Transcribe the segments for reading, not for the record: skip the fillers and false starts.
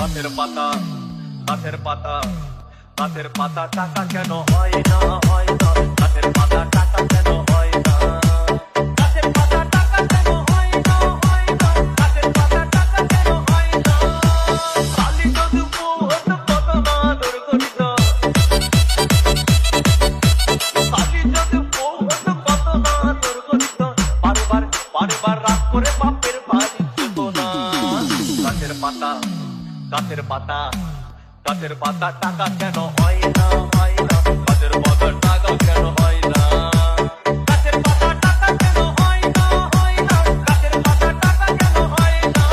গাছের পাতা গাছের পাতা গাছের পাতা টাকা কেন হয় না হয় না গাছের পাতা টাকা কেন হয় না গাছের পাতা টাকা কেন হয় না হয় না গাছের পাতা টাকা কেন হয় না খালি যদি বহুত কত না দুর্গঠিত খালি যদি বহুত কত না দুর্গঠিত বারবার বারবার রাগ করে বাপের বাড়ি যেত না গাছের পাতা গাছের পাতা গাছের পাতা টাকা কেন হয় না হয় না গাছের পাতা টাকা কেন হয় না গাছের পাতা টাকা কেন হয় না হয় না গাছের পাতা টাকা কেন হয় না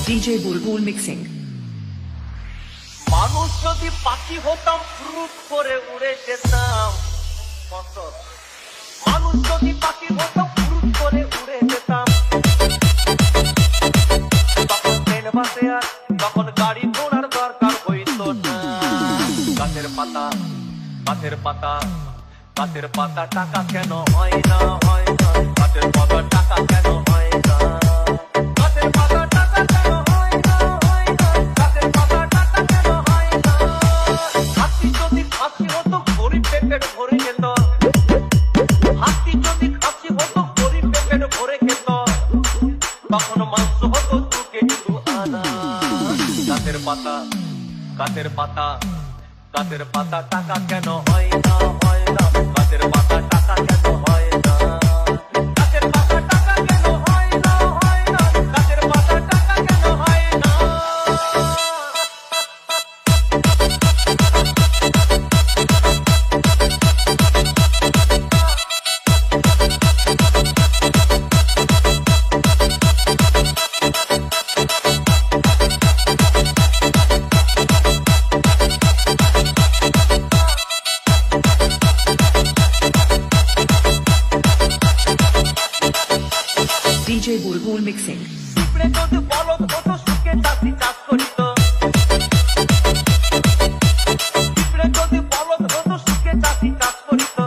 DJ Bulbul Mixing. মানুষ যদি পাখি হতাম ফ্রুট করে উড়ে যেতাম মানুষ যদি পাখি হতাম ফ্রুট করে উড়ে যেতাম তখন ট্রেন বাসে আর তখন গাড়ি ঘোড়ার দরকার হইতো না গাছের পাতা গাছের পাতা গাছের পাতা টাকা কেন হয় না হয় না গাছের পাতা টাকা কেন হয় না গাছের পাতা টাকা কেন হয় না হয় না গাছের পাতা টাকা কেন হয় না হাতি যদি খাসি হতো গরিব পেটের ভরে যেত হাতি যদি খাসি হতো গরিব পেটের ভরে খেত তখন মাংস হতো 2 কেজি 2 আনা গাছের পাতা গাছের পাতা গাছের পাতা টাকা কেন হয় না হয় না গাছের পাতা টাকা কেন হয় না গাছের পাতা টাকা কেন হয় না হয় না গাছের পাতা টাকা কেন হয় না DJ Bulbul Mixing. পিঁপড়ে যদি বলদ হতো সুখে চাষি চাষ করিত পিঁপড়ে যদি বলদ হতো সুখে চাষি চাষ করিত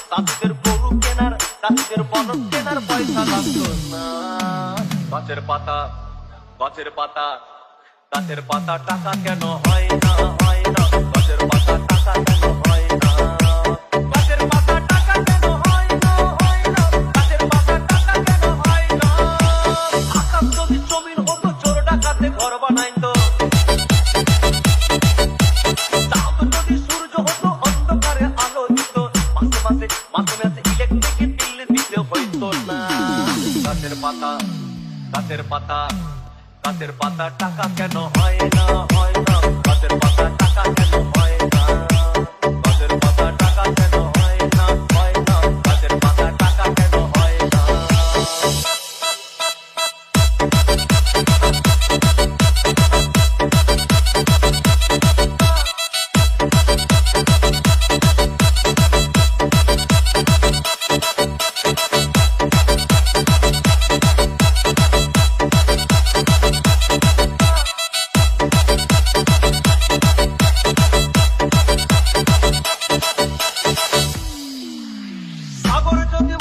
চাষিদের গরু কেনার চাষিদের বলদ কেনার পয়সা লাগতো না গাছের পাতা গাছের পাতা গাছের পাতা টাকা কেন হয় না হয় না গাছের পাতা টাকা কেন হয় না গাছের পাতা টাকা কেন হয় না হয় না গাছের পাতা টাকা কেন হয় না আকাশ যদি জমিন হতো চোর ডাকাতে ঘর বানাইতো চাঁদ যদি সূর্য হতো অন্ধকারে আলো দিত মাসে মাসে ইলেকট্রিক বিল দিতে হইতো না গাছের পাতা গাছের পাতা গাছের পাতা টাকা কেন হয় না হয় না গাছের পাতা টাকা কেন হয় না গাছের পাতা টাকা কেন হয় না হয় না গাছের পাতা টাকা কেন হয় না সাগর যদি